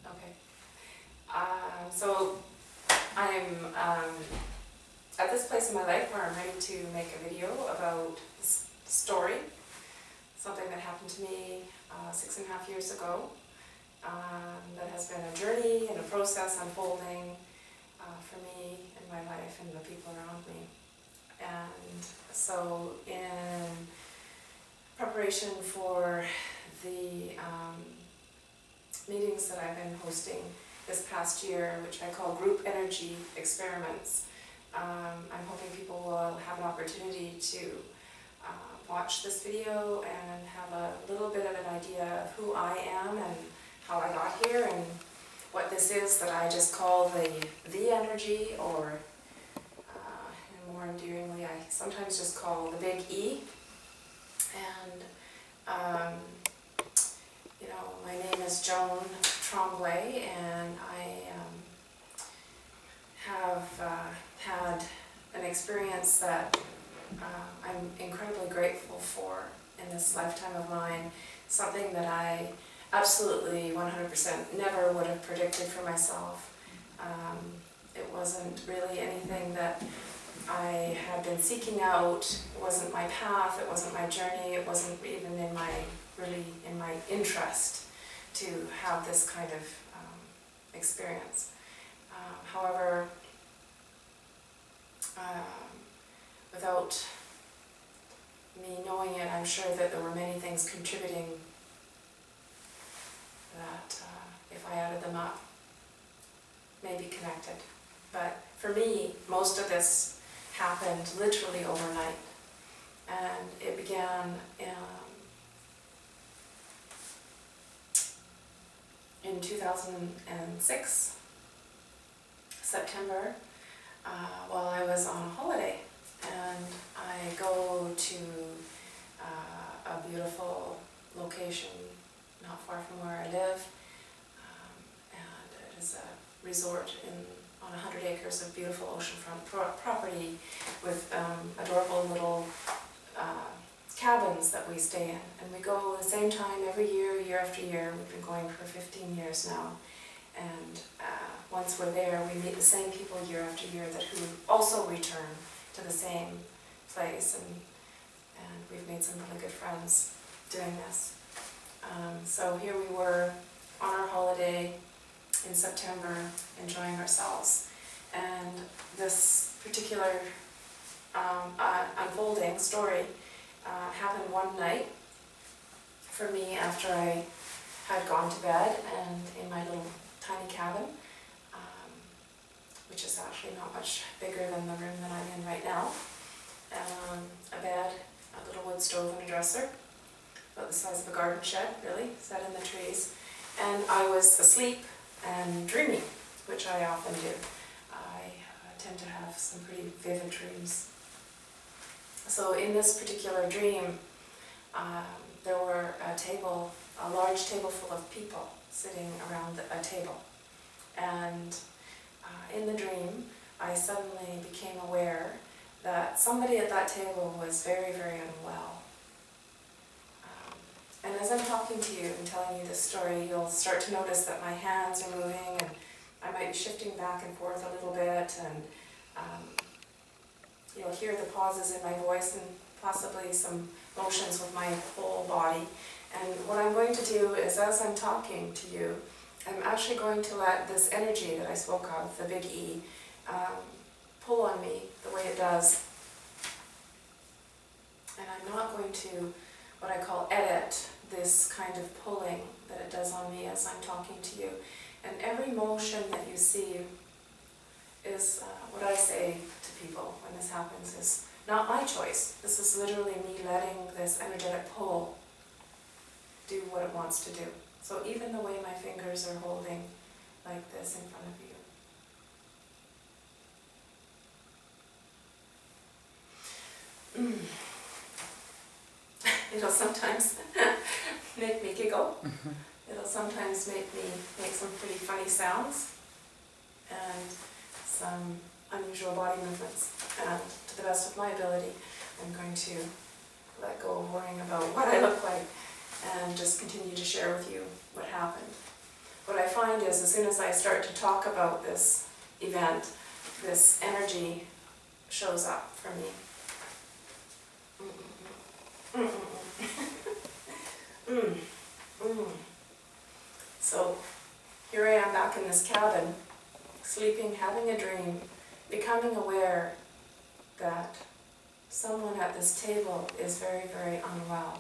Okay. So I'm at this place in my life where I'm ready to make a video about this story, something that happened to me 6.5 years ago. That has been a journey and a process unfolding for me in my life and the people around me. And so in preparation for the meetings that I've been hosting this past year, which I call group energy experiments, I'm hoping people will have an opportunity to watch this video and have a little bit of an idea of who I am and how I got here and what this is that I just call the energy, or and more endearingly I sometimes just call the big E. And you know, my name is Joan and I have had an experience that I'm incredibly grateful for in this lifetime of mine, something that I absolutely 100% never would have predicted for myself. It wasn't really anything that I had been seeking out. It wasn't my path, it wasn't my journey, it wasn't even in my interest to have this kind of experience. However, without me knowing it, I'm sure that there were many things contributing that if I added them up, may be connected. But for me, most of this happened literally overnight. And it began in 2006, September, while I was on a holiday. And I go to a beautiful location not far from where I live, and it is a resort on 100 acres of beautiful oceanfront property with adorable little cabins that we stay in. And we go the same time every year, year after year. We've been going for 15 years now. And once we're there, we meet the same people year after year who also return to the same place. And we've made some really good friends doing this. So here we were on our holiday in September, enjoying ourselves. And this particular unfolding story happened one night for me after I had gone to bed, and in my little tiny cabin, which is actually not much bigger than the room that I'm in right now. A bed, a little wood stove and a dresser, about the size of a garden shed, really, set in the trees. And I was asleep and dreaming, which I often do. I tend to have some pretty vivid dreams. So in this particular dream, there were a large table full of people sitting around a table. And in the dream, I suddenly became aware that somebody at that table was very, very unwell. And as I'm talking to you and telling you this story, you'll start to notice that my hands are moving, and I might be shifting back and forth a little bit, and you'll hear the pauses in my voice and possibly some motions with my whole body. And what I'm going to do is, as I'm talking to you, I'm actually going to let this energy that I spoke of, the big E, pull on me the way it does. And I'm not going to, what I call, edit this kind of pulling that it does on me as I'm talking to you. And every motion that you see is what I say to people when this happens is not my choice. This is literally me letting this energetic pull do what it wants to do. So even the way my fingers are holding like this in front of you. It'll sometimes make me giggle. It'll sometimes make me make some pretty funny sounds and some unusual body movements. And to the best of my ability, I'm going to let go of worrying about what I look like and just continue to share with you what happened. What I find is as soon as I start to talk about this event, this energy shows up for me. So here I am back in this cabin, sleeping, having a dream, becoming aware that someone at this table is very, very unwell.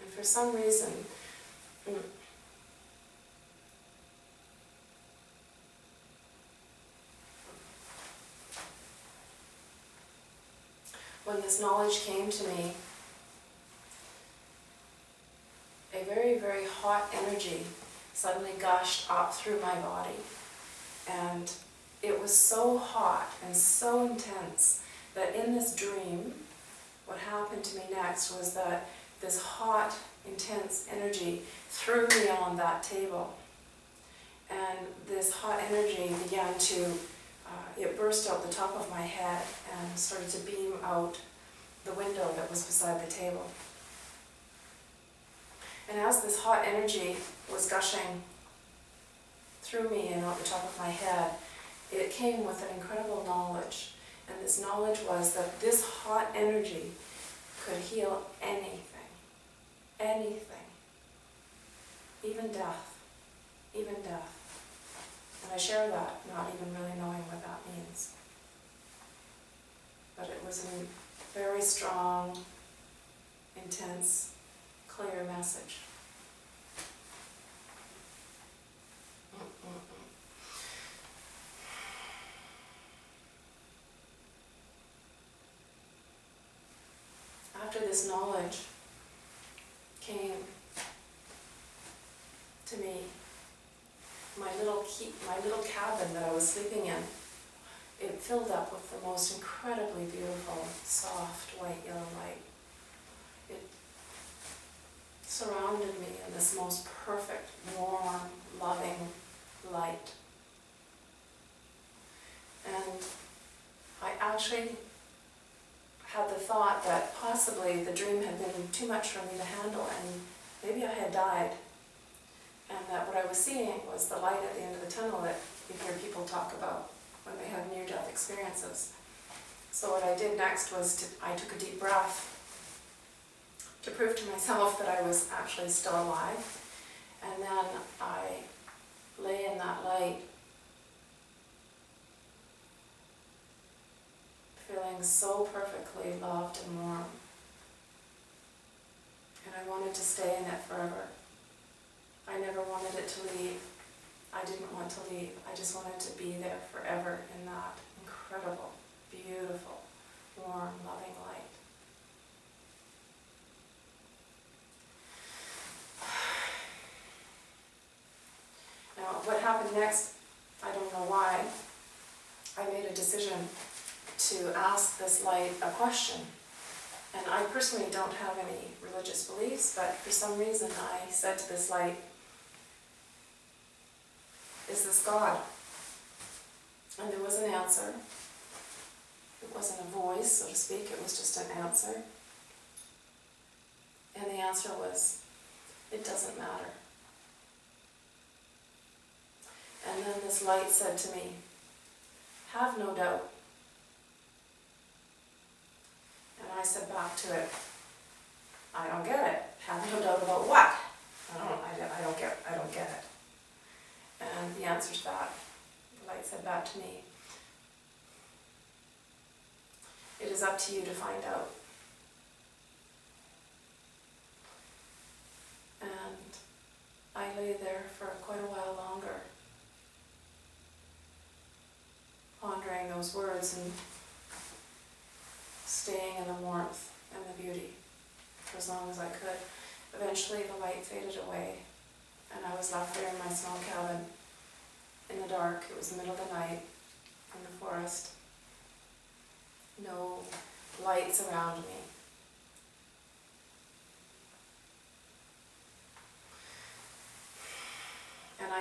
And for some reason, when this knowledge came to me, a very, very hot energy suddenly gushed up through my body. And it was so hot and so intense that in this dream, what happened to me next was that this hot, intense energy threw me on that table. And this hot energy began to, it burst out the top of my head and started to beam out the window that was beside the table. And as this hot energy was gushing through me and out the top of my head, it came with an incredible knowledge. And this knowledge was that this hot energy could heal anything. Anything. Even death. Even death. And I share that, not even really knowing what that means. But it was a very strong, intense, clear message. After this knowledge came to me, my little cabin that I was sleeping in, it filled up with the most incredibly beautiful, soft, white yellow light. It surrounded me in this most perfect, warm, loving light. And I actually had the thought that possibly the dream had been too much for me to handle and maybe I had died. And that what I was seeing was the light at the end of the tunnel that you hear people talk about when they have near-death experiences. So what I did next was I took a deep breath to prove to myself that I was actually still alive. And then I lay in that light, feeling so perfectly loved and warm. And I wanted to stay in it forever. I never wanted it to leave. I didn't want to leave. I just wanted to be there forever in that incredible, beautiful, warm, loving light. Now, what happened next, I don't know why. I made a decision to ask this light a question. And I personally don't have any religious beliefs, but for some reason I said to this light, "Is this God?" And there was an answer. It wasn't a voice, so to speak, it was just an answer. And the answer was, "It doesn't matter." And then this light said to me, "Have no doubt." And I said back to it, "I don't get it. Have no doubt about what? I don't get it." And the answer to that, the light said back to me, "It is up to you to find out." And I lay there for quite a while longer, pondering those words and staying in the warmth and the beauty for as long as I could. Eventually the light faded away and I was left there in my small cabin in the dark. It was the middle of the night in the forest. No lights around me.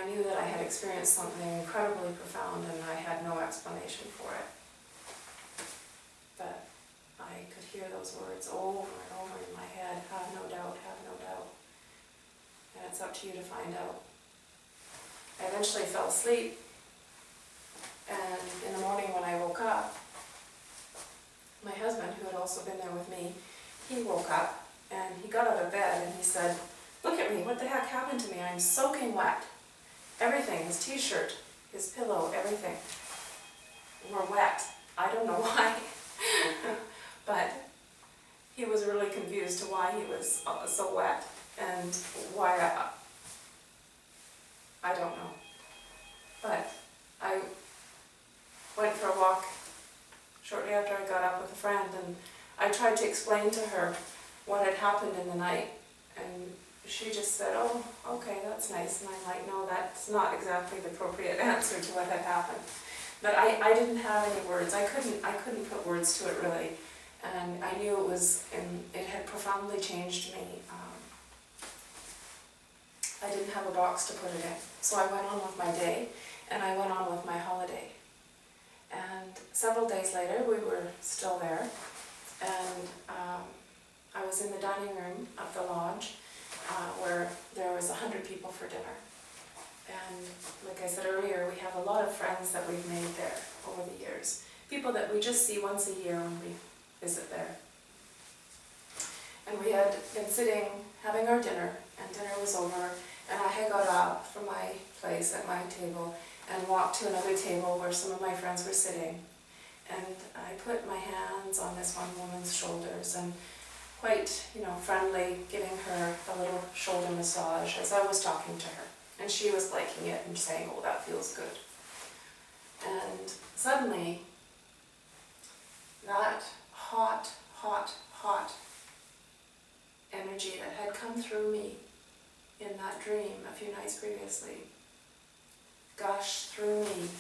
knew that I had experienced something incredibly profound and I had no explanation for it. But I could hear those words over and over in my head, have no doubt, have no doubt. And it's up to you to find out. I eventually fell asleep, and in the morning when I woke up, my husband, who had also been there with me, he woke up and he got out of bed and he said, "Look at me, what the heck happened to me? I'm soaking wet." Everything, his t-shirt, his pillow, everything were wet. I don't know why, but he was really confused to why he was so wet and why I don't know. But I went for a walk shortly after I got up with a friend, and I tried to explain to her what had happened in the night, and she just said, "Oh, okay, that's nice." And I'm like, "No, that's not exactly the appropriate answer to what had happened." But I didn't have any words. I couldn't put words to it really, and I knew it had profoundly changed me. I didn't have a box to put it in, so I went on with my day, and I went on with my holiday. And several days later, we were still there, and I was in the dining room of the lodge, where there was 100 people for dinner. And like I said earlier, we have a lot of friends that we've made there over the years. People that we just see once a year when we visit there. And we had been sitting, having our dinner, and dinner was over, and I had got up from my place at my table and walked to another table where some of my friends were sitting. And I put my hands on this one woman's shoulders and quite, friendly, giving her a little shoulder massage as I was talking to her. And she was liking it and saying, "Oh, that feels good." And suddenly, that hot, hot, hot energy that had come through me in that dream a few nights previously gushed through me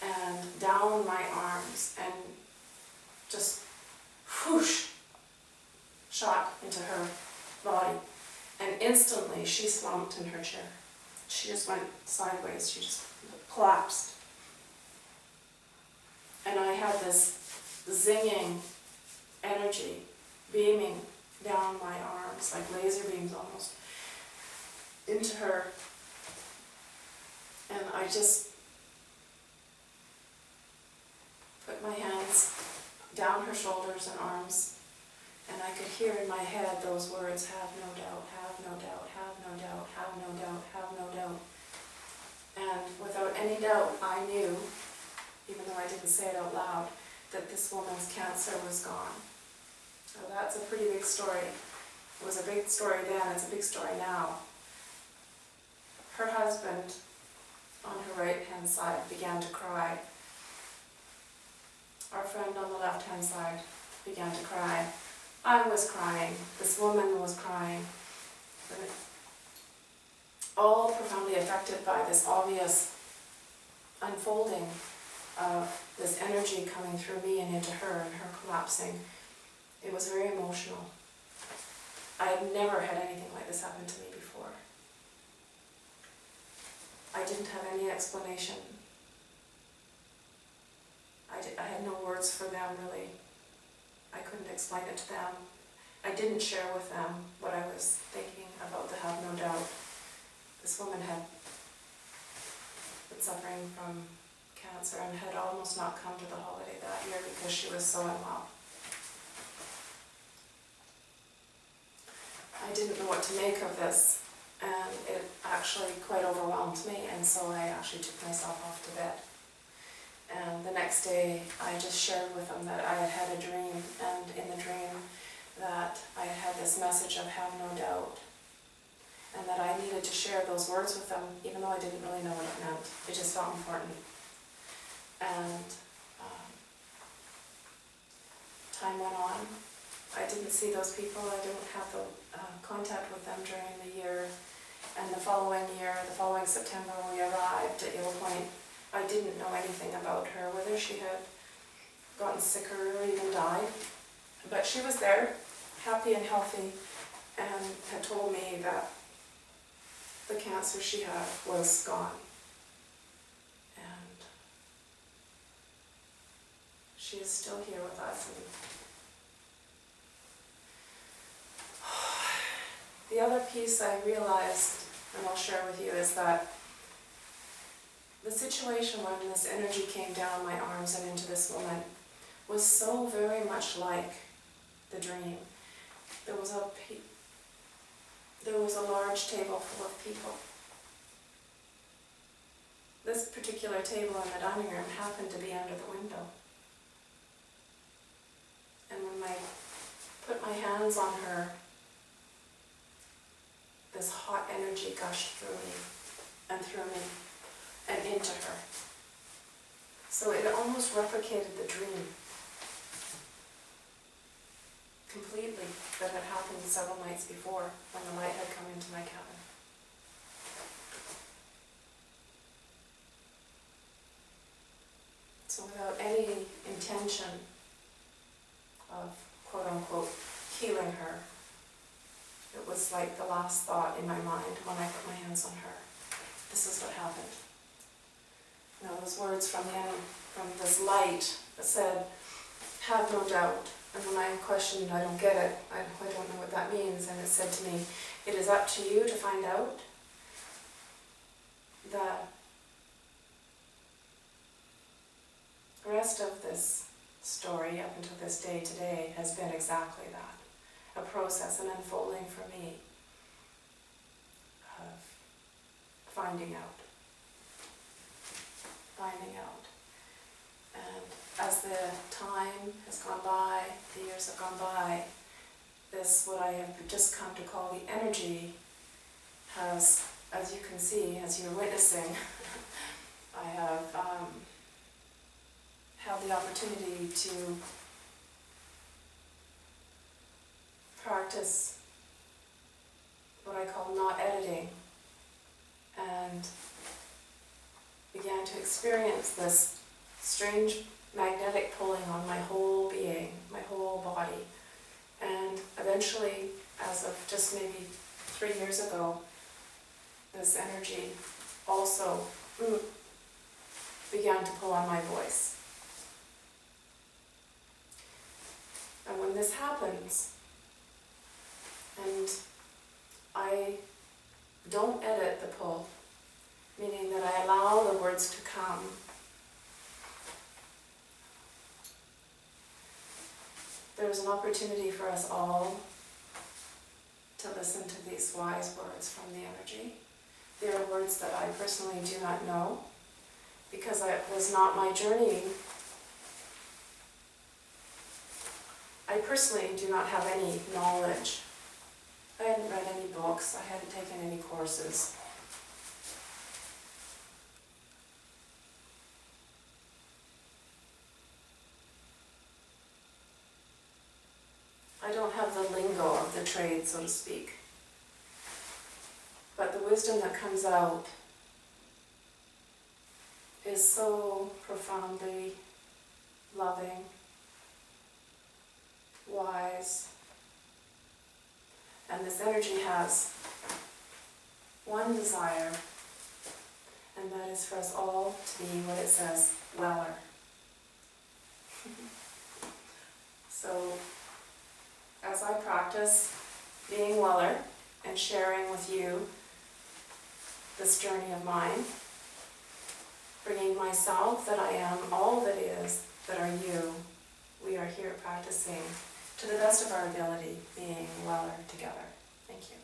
and down my arms and just whoosh, shot into her body. And instantly she slumped in her chair. She just went sideways, she just collapsed. And I had this zinging energy beaming down my arms, like laser beams almost, into her. And I just put my hands down her shoulders and arms, and I could hear in my head those words, "Have no doubt, have no doubt, have no doubt, have no doubt, have no doubt." And without any doubt, I knew, even though I didn't say it out loud, that this woman's cancer was gone. So that's a pretty big story. It was a big story then, it's a big story now. Her husband, on her right-hand side, began to cry. Our friend on the left-hand side began to cry. I was crying. This woman was crying. All profoundly affected by this obvious unfolding of this energy coming through me and into her and her collapsing. It was very emotional. I had never had anything like this happen to me before. I didn't have any explanation. I had no words for them, really. I couldn't explain it to them. I didn't share with them what I was thinking about the have no doubt. This woman had been suffering from cancer and had almost not come to the holiday that year because she was so unwell. I didn't know what to make of this, and it actually quite overwhelmed me, and so I actually took myself off to bed. And the next day, I just shared with them that I had had a dream, and in the dream that I had this message of have no doubt, and that I needed to share those words with them, even though I didn't really know what it meant. It just felt important. And time went on. I didn't see those people. I didn't have the contact with them during the year. And the following year, the following September, we arrived at Yellow Point. I didn't know anything about her, whether she had gotten sicker or even died. But she was there, happy and healthy, and had told me that the cancer she had was gone. And she is still here with us. And the other piece I realized, and I'll share with you, is that the situation when this energy came down my arms and into this woman was so very much like the dream. There was a large table full of people. This particular table in the dining room happened to be under the window. And when I put my hands on her, this hot energy gushed through me and into her. So it almost replicated the dream completely that had happened several nights before when the light had come into my cabin. So without any intention of quote-unquote healing her, it was like the last thought in my mind when I put my hands on her. This is what happened. Now those words from this light that said, "Have no doubt." And when I questioned, I don't get it, I don't know what that means, and it said to me, "It is up to you to find out." The rest of this story up until this day today has been exactly that. A process, an unfolding for me of finding out. And as the time has gone by, the years have gone by, this, what I have just come to call the energy, has, as you can see, as you're witnessing, I have had the opportunity to practice what I call not editing, and began to experience this strange magnetic pulling on my whole being, my whole body. And eventually, as of just maybe 3 years ago, this energy also began to pull on my voice. And when this happens, and I don't edit the pull, meaning that I allow the words to come, there's an opportunity for us all to listen to these wise words from the energy. They are words that I personally do not know, because it was not my journey. I personally do not have any knowledge. I hadn't read any books, I hadn't taken any courses. I don't have the lingo of the trade, so to speak. But the wisdom that comes out is so profoundly loving, wise, and this energy has one desire, and that is for us all to be what it says, weller. So, as I practice being weller and sharing with you this journey of mine, bringing myself, that I am, all that is, that are you, we are here practicing to the best of our ability, being weller together. Thank you.